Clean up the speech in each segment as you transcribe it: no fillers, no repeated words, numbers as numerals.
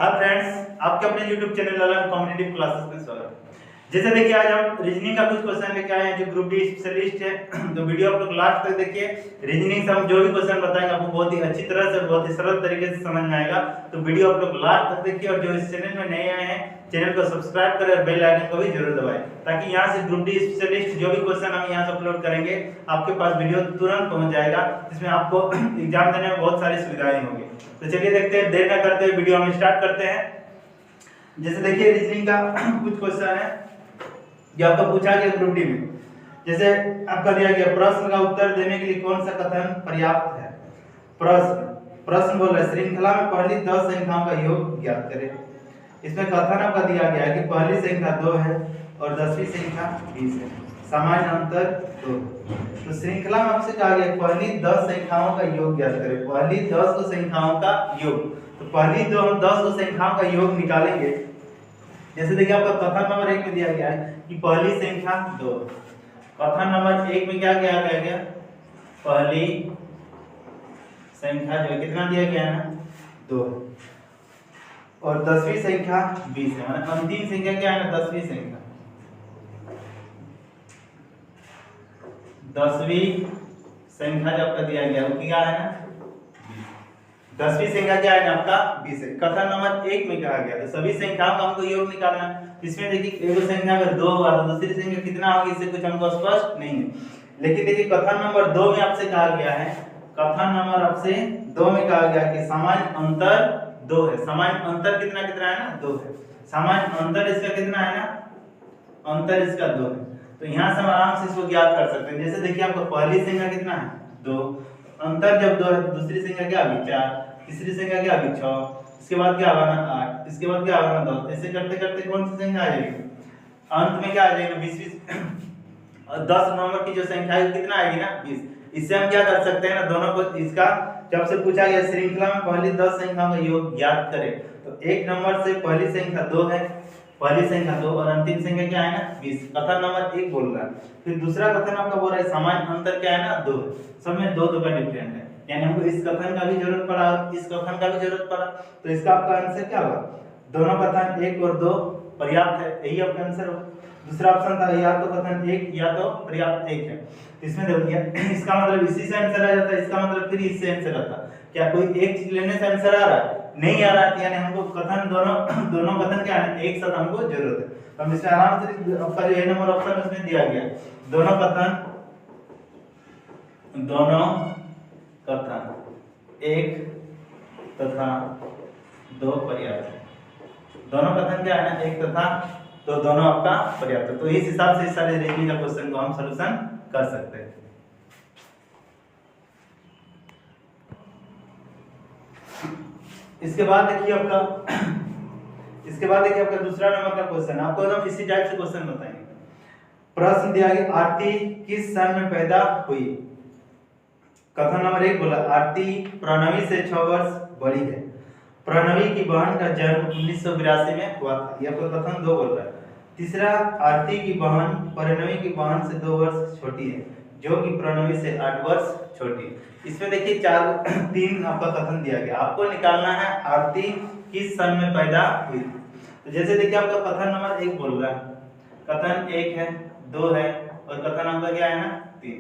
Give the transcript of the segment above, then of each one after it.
Hi friends, आपके अपने YouTube channel Lalan competitive classes में स्वागत है। जैसे देखिए आज हम रीजनिंग का कुछ क्वेश्चन लेके आए हैं जो ग्रुप डी स्पेशलिस्ट है। तो वीडियो आप लोग लास्ट तक देखिए। रीजनिंग से हम जो भी क्वेश्चन बताएंगे आपको बहुत ही अच्छी तरह से बहुत ही सरल तरीके से समझ में आएगा। तो वीडियो आप लोग लास्ट तक देखिए और जो इस चैनल में नए आए हैं चैनल को सब्सक्राइब करें और बेल आइकन को भी जरूर दबाएं ताकि यहां से ग्रुप डी स्पेशलिस्ट जो भी क्वेश्चन हम यहां से अपलोड करेंगे आपके पास वीडियो तुरंत पहुंच जाएगा। इसमें आपको एग्जाम देने में बहुत सारी सुविधाएं होंगी। तो चलिए देखते हैं, देर न करते हुए वीडियो हम स्टार्ट करते हैं। जैसे देखिए रीजनिंग का कुछ क्वेश्चन है जो आपको पूछा गया ग्रुप डी में। जैसे आपका दिया गया प्रश्न का उत्तर देने के लिए कौन सा कथन पर्याप्त है। प्रश्न बोल रहा है श्रृंखला में पहली 10 संख्याओं का योग ज्ञात करें। इसमें कथन आपका दिया गया है कि पहली संख्या 2 है और 10वीं संख्या 20 है, सामान्य अंतर 2। तो श्रृंखला में आपसे कहा गया पहली 10 संख्याओं का योग ज्ञात करें। पहली 10 संख्याओं का योग, तो पहली 10 संख्याओं का योग निकालेंगे। जैसे देखिए आपका कथन नंबर 1 में दिया गया है कि पहली संख्या 2। कथन नंबर 1 में क्या क्या गया, पहली संख्या जो कितना दिया गया है ना 2 और 10वीं संख्या 20 है, मतलब अंतिम संख्या क्या है ना 10वीं संख्या। 10वीं संख्या जो आपका दिया गया वो क्या है ना 10वीं संख्या क्या है ना आपका 20 है। कथन नंबर 1 में कहा गया तो सभी संख्याओं का हमको योग निकालना है। इसमें देखिए एक संख्या अगर 2 हुआ तो दूसरी संख्या कितना होगी इससे कुछ हमको स्पष्ट नहीं है। लेकिन देखिए कथन नंबर 2 में आपसे कहा गया है, कथन नंबर आपसे 2 में कहा गया कि सामान्य अंतर 2 है। सामान्य अंतर कितना कितना है ना 2 है। सामान्य अंतर इसका कितना है ना, अंतर इसका 2 है। तो यहाँ से हम आराम से इसको ज्ञात कर सकते हैं। जैसे देखिए आपका पहली संख्या कितना है 2, अंतर जब 2 है तो दूसरी संख्या क्या होगी 4, तीसरी संख्या क्या होगी 6, इसके बाद क्या होगा ना 8, इसके बाद क्या होगा ना 10। ऐसे करते करते कौन सी संख्या आ जाएगी, अंत में क्या आ जाएगा 20 और 10 नंबर की जो संख्या है कितना आएगी ना 20। इससे हम क्या कर सकते हैं ना दोनों को, इसका जब से पूछा गया श्रृंखला में पहली 10 संख्याओं का योग ज्ञात करें तो एक नंबर से पहली संख्या 2 है, पहली संख्या 2 और अंतिम संख्या क्या है ना 20। कथन नंबर 1 बोल रहा है। फिर दूसरा कथन आपका बोल रहा है सामान्य अंतर क्या है ना 2 है। सब में 2 का डिफरेंट है, यानी हमको इस कथन का भी जरूरत पड़ा और इस कथन का भी जरूरत पड़ा। तो इसका आपका आंसर क्या होगा, दोनों कथन 1 और 2 पर्याप्त है, यही आपका आंसर होगा। दूसरा ऑप्शन था या तो कथन 1 या तो पर्याप्त 1 है। इसमें देखिए इसका मतलब इसी से आंसर आ जाता है, इसका मतलब फिर इससे आंसर आता। क्या कोई एक चीज लेने से आंसर आ रहा है, नहीं आ रहा है, यानी हमको कथन दोनों कथन क्या है एक साथ हमको जरूरत है। तो हम इसमें आराम से आपका जो ए नंबर ऑप्शन उसमें दिया गया दोनों कथन 1 तथा 2 पर्याप्त है। दोनों कथन क्या है ना 1 तथा तो दोनों आपका पर्याप्त है। तो इस हिसाब से इस सारे रीजनिंग का क्वेश्चन को हम सॉल्यूशन कर सकते हैं। इसके बाद देखिए आपका दूसरा नंबर का क्वेश्चन, आपको हम इसी टाइप से क्वेश्चन बताएंगे। प्रश्न दिया गया आरती किस सन में पैदा हुई। कथन नंबर 1 बोला आरती प्रणवी से 6 वर्ष बड़ी है। प्रणवी की बहन का जन्म 1982 में हुआ था, यह कथन 2 बोल रहा है। तीसरा आरती की बहन प्रणवी की बहन से 2 वर्ष छोटी है जो कि प्रणवी से 8 वर्ष छोटी है। इसमें देखिए 3 आपका कथन दिया गया, आपको निकालना है आरती किस सन में पैदा हुई। तो जैसे देखिए आपका कथन नंबर 1 बोल रहा है, कथन 1 है 2 है और कथन आपका क्या है ना 3।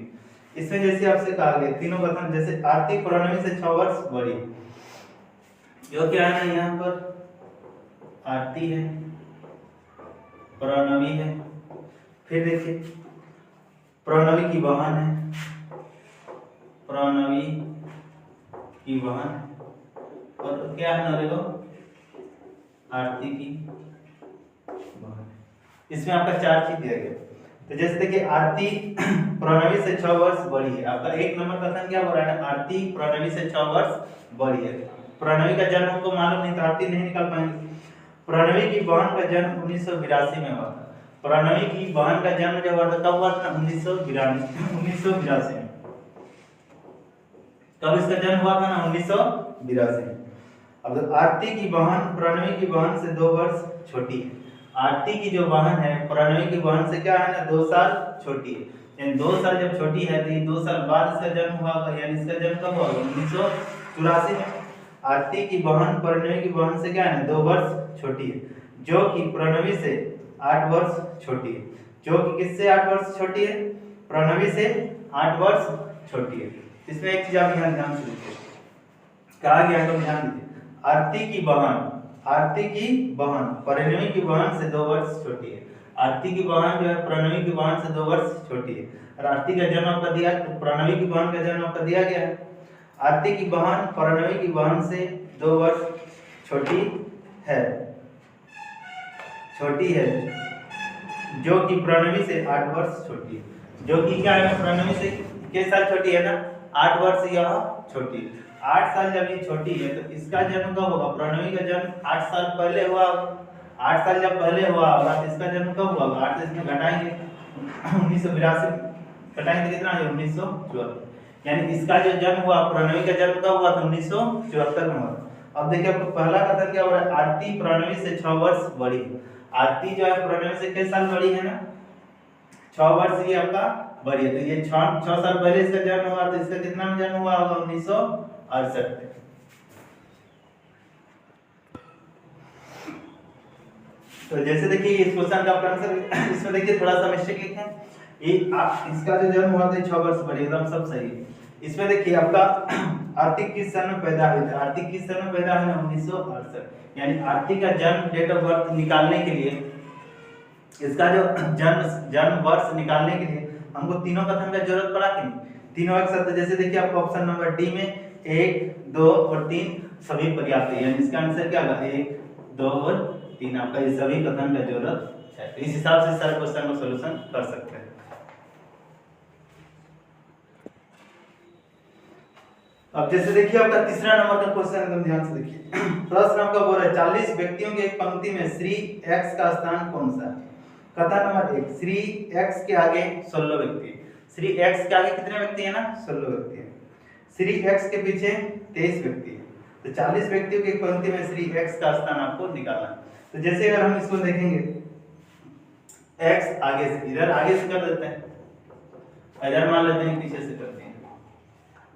इसमें जैसे आपसे कहा गया तीनों कथन, जैसे आरती प्रणवी से 6 वर्ष बड़ी, जो क्या है ना यहाँ पर आरती है प्रणवी है, फिर देखिए प्रणवी की बहन है, प्रणवी की बहन और क्या है ना देखो आरती की बहन। इसमें आपका 4 चीज दिया गया। तो जैसे देखिए आरती प्रणवी से 6 वर्ष बड़ी है, आपका 1 नंबर कथन क्या हो रहा है ना आरती प्रणवी से 6 वर्ष बड़ी है। प्रणवी का जन्म हमको मालूम नहीं था, आरती नहीं निकाल पाएंगे। प्रणवी की बहन का जन्म 1982 में हुआ था। प्रणवी की बहन का जन्म जब हुआ था कब हुआ था 1982 में। कब इसका जन्म हुआ था ना 1982 में। अब आरती की बहन प्रणवी की बहन से 2 वर्ष छोटी है। आरती की जो बहन है प्रणवी की बहन से क्या है ना 2 साल छोटी है, यानी 2 साल जब छोटी है तो ये 2 साल बाद इसका जन्म हुआ होगा, यानी इसका जन्म कब हुआ 1984 में। आरती की बहन प्रणवी की बहन से क्या है 2 वर्ष छोटी है, जो कि प्रणवी से 8 वर्ष छोटी है, जो कि किससे 8 वर्ष छोटी है, प्रणवी से 8 वर्ष छोटी है। इसमें एक चीज आप ध्यान से देखिए, कहा गया तो ध्यान दीजिए, आरती की बहन प्रणवी की बहन से 2 वर्ष छोटी है। आरती की बहन जो है प्रणवी की बहन से 2 वर्ष छोटी है, और आरती का जन्म आपका दिया, तो प्रणवी की बहन का जन्म आपका दिया गया है। आरती की बहन प्रणवी की बहन से 2 वर्ष छोटी है, जो कि प्रणवी से 8 वर्ष छोटी है, जो कि क्या है प्रणवी से कितने साल छोटी है ना 8 वर्ष यह छोटी। 8 साल जब ये छोटी है तो इसका जन्म कब होगा, प्रणवी का जन्म 8 साल पहले हुआ। 8 साल जब पहले हुआ होगा तो इसका जन्म कब हुआ, 8 से इसमें घटाएंगे 1982 घटाएंगे तो कितना है 1974, यानी इसका जो जन्म हुआ प्रणवी का जन्म कब हुआ था 1974 में हुआ। अब देखिए आपको पहला कथन क्या हो रहा है, आरती प्रणवी से 6 वर्ष बड़ी है। आरती जो है प्रणवी से कितने साल बड़ी है ना 6 वर्ष ये आपका बड़ी है, तो ये 6 साल पहले इसका जन्म हुआ, तो इसका कितना में जन्म हुआ होगा 1968 में। तो जैसे देखिए इस क्वेश्चन का आंसर इसमें देखिए थोड़ा सा मिस्टेक है, ये इसका जो जन्म हुआ था 6 वर्ष बड़ी, एकदम सब सही है। इसमें देखिए आपका आरती किस सन में पैदा हुई थी, आरती किस सन में पैदा हुई 1968, यानी आरती का जन्म डेट ऑफ बर्थ निकालने के लिए, इसका जो जन्म वर्ष निकालने के लिए हमको तीनों कथन का जरूरत पड़ा कि नहीं, तीनों एक साथ। जैसे देखिए आपको ऑप्शन नंबर डी में 1, 2 और 3 सभी पर्याप्त है, यानी इसका आंसर क्या होगा 1, 2 और 3 आपका ये सभी कथन का जरूरत है। तो इस हिसाब से सारे क्वेश्चन का सॉल्यूशन कर सकते हैं। अब जैसे देखिए आपका तीसरा नंबर का क्वेश्चन एकदम ध्यान से देखिए। प्रश्न आपका बोल रहा है 40 व्यक्तियों की एक पंक्ति में श्री x का स्थान कौन सा है। कथन नंबर 1, श्री x के आगे 16 व्यक्ति, श्री x के आगे कितने व्यक्ति है ना 16 व्यक्ति है, श्री x के पीछे 23 व्यक्ति है, तो 40 व्यक्तियों की एक पंक्ति में श्री x का स्थान आपको निकालना है। तो जैसे अगर हम इसको देखेंगे x आगे से, इधर आगे से कर देते हैं, इधर मान लेते हैं पीछे से करते हैं,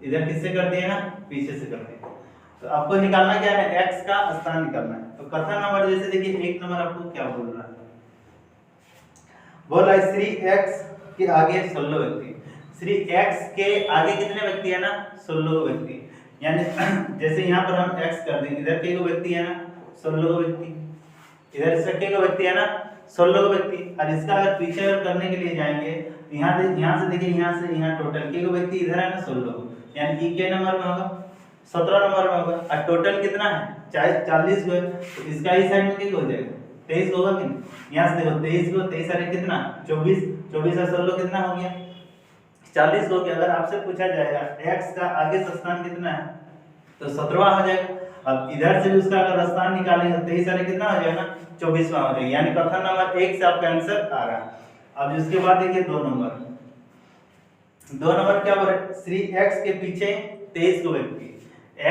इधर किससे करते हैं ना पीछे से करते हैं, तो आपको निकालना क्या है x का स्थान निकालना है। तो कथन नंबर जैसे देखिए 1 नंबर आपको क्या बोल रहा है, बोल रहा है श्री x के आगे 16 व्यक्ति, श्री x के आगे कितने व्यक्ति है ना 16 व्यक्ति, यानी जैसे यहाँ पर हम x कर देंगे, इधर के व्यक्ति है ना 16 व्यक्ति, इधर इसका के व्यक्ति है ना 16 व्यक्ति, और इसका अगर पीछे अगर करने के लिए जाएंगे यहाँ से देखिए, यहाँ से यहाँ टोटल के व्यक्ति इधर है ना 16, यानी कि के नंबर में होगा 17 नंबर में होगा, और टोटल कितना है 40 को, तो इसका इस साइड में क्या हो जाएगा 23 होगा कि नहीं, यहाँ से देखो 23 को 23 सारे कितना 24, 24 और 16 कितना हो गया 40 हो गया। अगर आपसे पूछा जाएगा x का आगे का स्थान कितना है तो 17वां हो जाएगा। अब इधर से भी उसका अगर स्थान निकालेंगे 23 सारे कितना हो जाएगा 24वां हो जाएगा, यानी कथन नंबर 1 से आपका आंसर आ रहा है। अब इसके बाद देखिए 2 नंबर क्या बोल रहे, श्री x के पीछे 23 को व्यक्ति,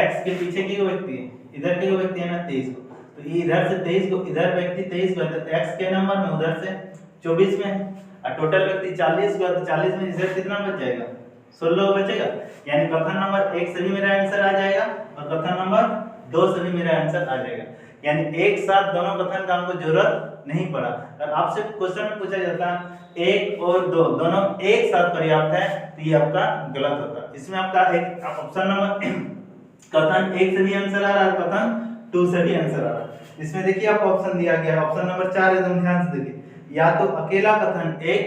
x के पीछे के व्यक्ति है, इधर के व्यक्ति है ना 23 को, तो ये इधर से 23 को, इधर व्यक्ति 23 को, तो x के नंबर में उधर से 24 में है, और टोटल व्यक्ति 40 को, तो 40 में इधर कितना बच जाएगा 16 बचेगा, यानी कथन नंबर 1 से भी मेरा आंसर आ जाएगा और कथन नंबर 2 से भी मेरा आंसर आ जाएगा, यानी एक साथ दोनों कथन का हमको जरूरत नहीं पड़ा। अगर आपसे क्वेश्चन पूछा जाता 1 और 2 दोनों एक साथ पर्याप्त है तो ये आपका गलत होता। इसमें आपका एक ऑप्शन नंबर कथन 1 से भी आंसर आ रहा है, कथन 2 से भी आंसर आ रहा है। इसमें देखिए आपको ऑप्शन दिया गया है, ऑप्शन नंबर 4 एकदम ध्यान से देखिए, या तो अकेला कथन 1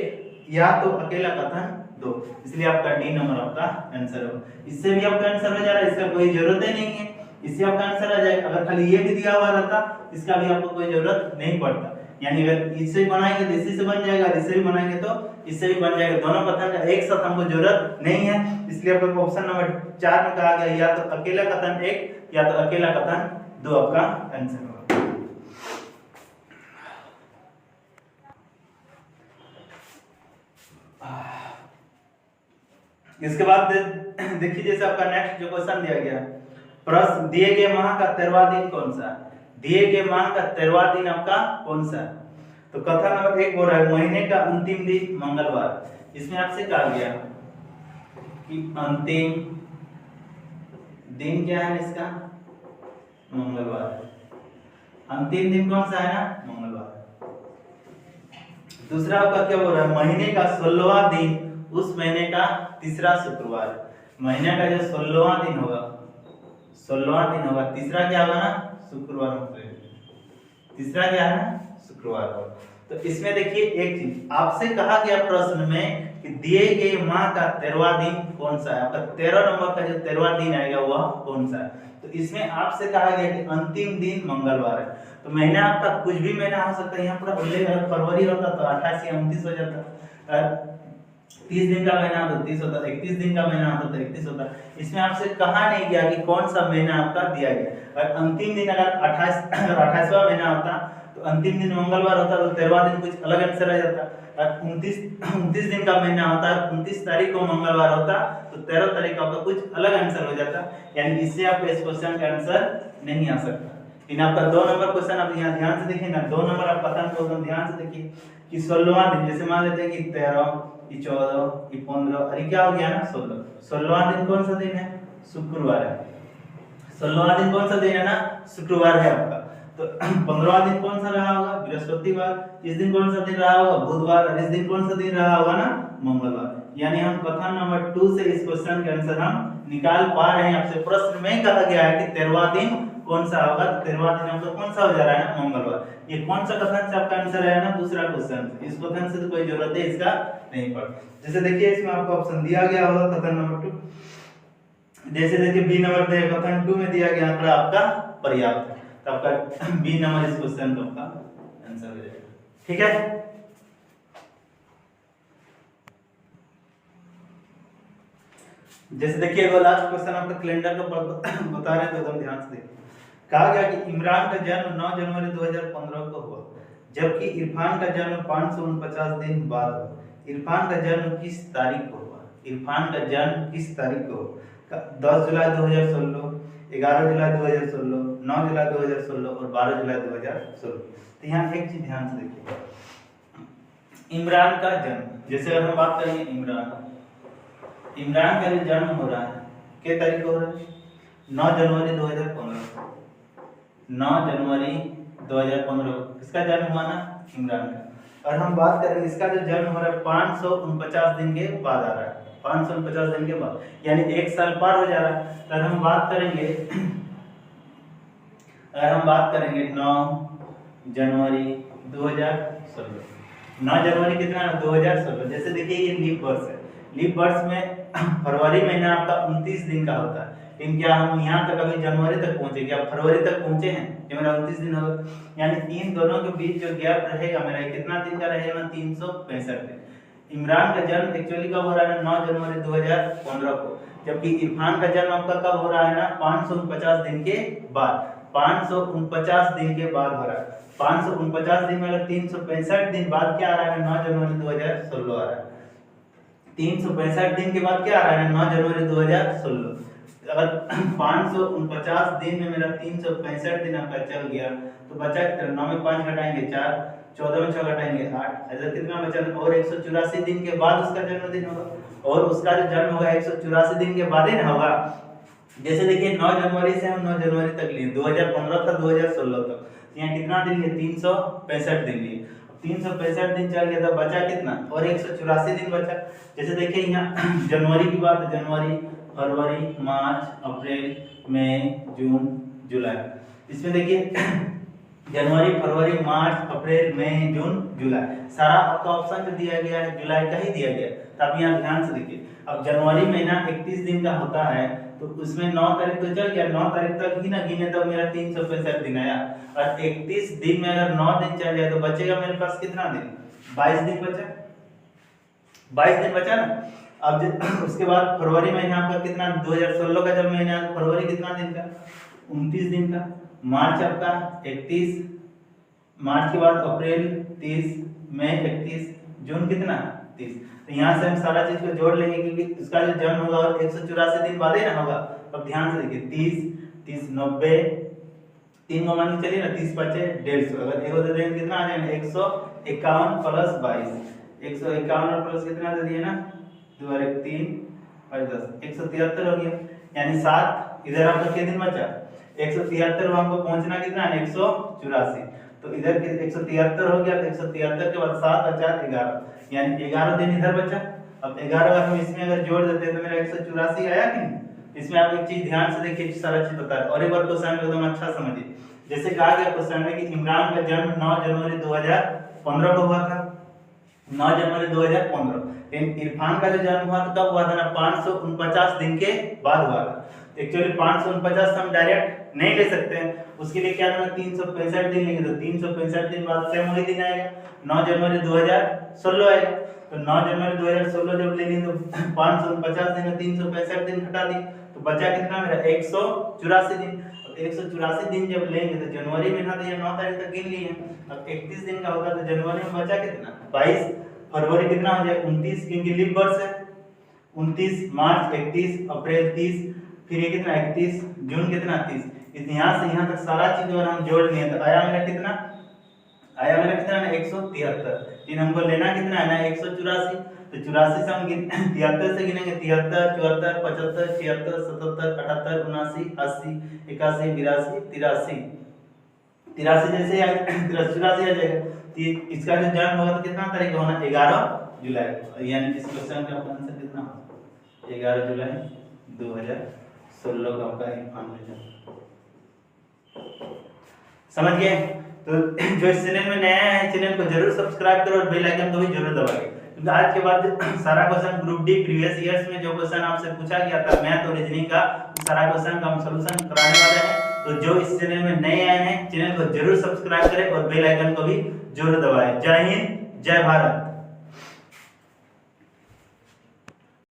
या तो अकेला कथन 2, इसलिए आपका डी नंबर आपका आंसर होगा। इससे भी आपका आंसर हो जा रहा है, इसका कोई जरूरत ही नहीं है, इससे आपका आंसर आ जाएगा। अगर खाली ये भी दिया हुआ रहता इसका भी आपको कोई जरूरत नहीं पड़ता, यानी अगर इससे बनाएंगे तो इसी से बन जाएगा, इससे भी बनाएंगे तो इससे भी बन जाएगा, दोनों कथन का एक साथ हमको जरूरत नहीं है, इसलिए आपको ऑप्शन नंबर 4 में कहा गया या तो अकेला कथन 1 या तो अकेला कथन 2 आपका आंसर होगा। इसके बाद देखिए जैसे आपका नेक्स्ट जो क्वेश्चन दिया गया, प्रश्न दिए गए माह का 13वां दिन कौन सा, दिए गए माह का 13वां दिन आपका कौन सा, तो कथन नंबर 1 बोल रहा है महीने का अंतिम दिन मंगलवार। इसमें आपसे कहा गया कि अंतिम दिन क्या है इसका मंगलवार। अंतिम दिन कौन सा है ना, मंगलवार। दूसरा आपका क्या बोल रहा है, महीने का 16वां दिन उस महीने का तीसरा शुक्रवार। महीने का जो 16वां दिन होगा, 16वां दिन होगा, तीसरा क्या होगा ना, शुक्रवार होगा। तीसरा क्या है ना, शुक्रवार होगा। तो इसमें देखिए एक चीज आपसे कहा गया प्रश्न में कि दिए गए माह का 13वां दिन कौन सा है। आपका 13 नंबर का जो 13वां दिन आएगा वह कौन सा है। तो इसमें आपसे कहा गया कि अंतिम दिन मंगलवार है। तो महीना आपका कुछ भी महीना हो सकता है, यहाँ पूरा अगर फरवरी होता तो 28 या 29 हो जाता, 30 दिन का महीना तो 30 होता, 31 दिन का महीना होता तो 31 होता। इसमें आपसे कहा नहीं गया कि कौन सा महीना आपका दिया गया। और अंतिम दिन अगर 28वां महीना होता तो अंतिम दिन मंगलवार होता तो 13वां दिन कुछ अलग आंसर रह जाता। और 29 दिन का महीना होता है, 29 तारीख को मंगलवार होता तो 13 तारीख का आपका कुछ अलग आंसर हो जाता। यानी इससे आपको इस क्वेश्चन का आंसर नहीं आ सकता। इन आपका 2 नंबर क्वेश्चन आप यहाँ ध्यान से देखिए ना, 2 नंबर आप पता नहीं ध्यान से देखिए कि 16वां दिन, जैसे मान लेते हैं कि 13, ये 14, ये 15 और ये क्या हो गया ना 16। 16वां दिन कौन सा दिन है, शुक्रवार है। 16वां दिन कौन सा दिन है ना, शुक्रवार है आपका। तो 15वां दिन कौन सा रहा होगा, बृहस्पतिवार। इस दिन कौन सा दिन रहा होगा, बुधवार। और इस दिन कौन सा दिन रहा होगा ना, मंगलवार। यानी हम कथन नंबर 2 से इस क्वेश्चन के आंसर हम निकाल पा रहे हैं। आपसे प्रश्न में कहा गया है कि 13वां दिन कौन सा होगा, 13वां दिन आपका कौन सा हो जा रहा है ना, मंगलवार। ये कौन सा कथन से आपका आंसर है ना, दूसरा क्वेश्चन। इस कथन से तो कोई जरूरत है इसका नहीं पड़। जैसे देखिए इसमें आपको ऑप्शन दिया गया होगा कथन नंबर 2। जैसे देखिए बी नंबर पे कथन 2 में दिया गया आंकड़ा आपका पर्याप्त है, तो आपका बी नंबर इस क्वेश्चन का आपका आंसर हो जाएगा। ठीक है, जैसे देखिए वो लास्ट क्वेश्चन आपका कैलेंडर का बता रहे हैं तो एकदम ध्यान से देखिए। कहा गया कि इमरान का जन्म 9 जनवरी 2015 को हुआ, जबकि इरफान का जन्म 549 दिन बाद हुआ। इरफान का जन्म किस तारीख को हुआ, इरफान का जन्म किस तारीख को हुआ। 10 जुलाई 2016, 11 जुलाई 2016, 9 जुलाई 2016 और 12 जुलाई 2016। तो यहाँ एक चीज ध्यान से देखिए, इमरान का जन्म, जैसे अगर हम बात करेंगे इमरान का जो जन्म हो रहा है किस तारीख को हो रहा है, 9 जनवरी 2015। 9 जनवरी 2015 इसका जन्म हुआ ना इमरान का। और हम बात करेंगे इसका जो जन्म हो रहा है 549 दिन के बाद आ रहा है, 549 दिन के बाद, यानी 1 साल पार हो जा रहा है। अगर हम बात करेंगे 9 जनवरी 2016, 9 जनवरी कितना है 2016। जैसे देखिए ये लीप वर्ष है, लीप वर्ष में फरवरी महीना आपका 29 दिन का होता है, लेकिन क्या हम यहाँ तक अभी जनवरी तक पहुंचे, क्या फरवरी तक पहुंचे हैं, ये मेरा 29 दिन होगा। यानी इन दोनों के बीच जो गैप रहेगा मेरा कितना दिन का रहेगा, 365 दिन। इमरान का जन्म एक्चुअली कब हो रहा है ना, 9 जनवरी 2015 को, जबकि इरफान का जन्म आपका कब हो रहा है ना, 549 दिन के बाद। 549 दिन के बाद हो रहा है। 549 दिन में अगर 365 दिन बाद क्या आ रहा है, 9 जनवरी 2016 आ रहा है। 365 दिन के बाद क्या आ रहा है, 9 जनवरी 2016। अगर 549 दिन में मेरा 365 दिन आपका चल गया तो बचा कितना, 9 में 5 घटाएंगे 4, 14 में 6 घटाएंगे 8, ऐसा कितना बचा, और 184 दिन के बाद उसका जन्मदिन होगा। और उसका जो जन्म होगा 184 दिन के बाद ही ना होगा। जैसे देखिए 9 जनवरी से हम 9 जनवरी तक लिए, 2015 था 2016 तक, यहाँ कितना दिन लिए, 365 दिन लिए। 365 दिन चल गया तो बचा कितना, और 184 दिन बचा। जैसे देखिए यहाँ जनवरी की बात है, जनवरी, फरवरी, मार्च, अप्रैल, मई, जून, जुलाई। इसमें देखिए जनवरी, फरवरी, मार्च, अप्रैल, मई, जून, जुलाई, सारा आपका ऑप्शन जो दिया गया है जुलाई का ही दिया गया। तो आप यहाँ ध्यान से देखिए, अब जनवरी महीना 31 दिन का होता है तो उसमें 9 तारीख तो चल गया, 9 तारीख तक ही ना गिने तब मेरा 365 दिन आया। और 31 दिन में अगर 9 दिन चल जाए तो बचेगा मेरे पास कितना दिन, 22 दिन बचा, 22 दिन बचा ना। अब उसके बाद फरवरी महीना आपका कितना, 2016 का जब महीना फरवरी कितना दिन का, 29 दिन का। मार्च आपका 31, मार्च के बाद अप्रैल 30, मई 31, जून कितना 30। तो यहाँ से हम सारा चीज को जोड़ लेंगे क्योंकि इसका जो जन्म होगा और 184 दिन बाद ही ना होगा। अब ध्यान से देखिए 30, 30, 90, 3 को मान के चलिए ना, 30 बचे 150, अगर एगो दे देंगे कितना आ जाएगा 151 प्लस 22, 151 और प्लस कितना दे दिए ना 2 और 1 3 और 10, 173 हो गया। यानी 7 इधर आपका कितने दिन बचा 173, हमको पहुंचना कितना है 184, तो इधर के 173 हो गया, तो 173 के बाद 7 और 4 11, यानी 11 दिन इधर बचा। अब 11 बार हम इसमें अगर जोड़ देते हैं तो मेरा 184 आया कि नहीं। इसमें आप एक चीज ध्यान से देखिए, सारा चीज बता है, और एक बार क्वेश्चन को एकदम अच्छा समझिए। जैसे कहा गया क्वेश्चन में कि इमरान का जन्म 9 जनवरी 2015 को हुआ था, 9 जनवरी 2015। इरफान का जो जन्म हुआ था कब हुआ था ना 549 दिन के बाद हुआ था। एक्चुअली 549 हम डायरेक्ट नहीं ले सकते हैं, उसके लिए क्या करना 365 दिन लेंगे, तो 365 दिन बाद सेम वही दिन आएगा 9 जनवरी 2016 आएगा। तो 9 जनवरी 2016 जब ले लिए तो 549 दिन में 365 दिन घटा दी, तो बचा कितना मेरा 184 दिन। 184 दिन जब लेंगे तो जनवरी महीना तो ये 9 तारीख तक गिन लिए। अब 31 दिन का होगा तो जनवरी में बचा कितना 22, फरवरी कितना हो जाए 29 क्योंकि लीप वर्ष है, 29 मार्च 31 अप्रैल 30, फिर ये कितना 31 जून कितना 30। यहाँ से यहाँ तक सारा चीज अगर हम जोड़ लिए तो आया मेरा कितना 173। इन हमको लेना कितना है ना 184, तो 84 से हम 73 से गिनेंगे 73 74 75 76 77 78 79 80 81 82 83 जैसे 84 आ जाएगा। तो इसका जो जन्म होगा तो कितना तारीख का होना 11 जुलाई, यानी इस क्वेश्चन का आंसर कितना 11 जुलाई 2016 का आपका इरफान है। समझ गए। तो जो इस चैनल में नया है चैनल को जरूर सब्सक्राइब करो और बेल आइकन को भी जरूर दबाइए, क्योंकि आज के बाद सारा question group D previous years में जो क्वेश्चन आपसे पूछा गया था मैथ और रीजनिंग का, सारा क्वेश्चन का हम सॉल्यूशन कराने वाले हैं। तो जो इस चैनल में नए आए हैं चैनल को जरूर सब्सक्राइब करें और बेल आइकन को भी जरूर दबाएं। जय हिंद, जय भारत।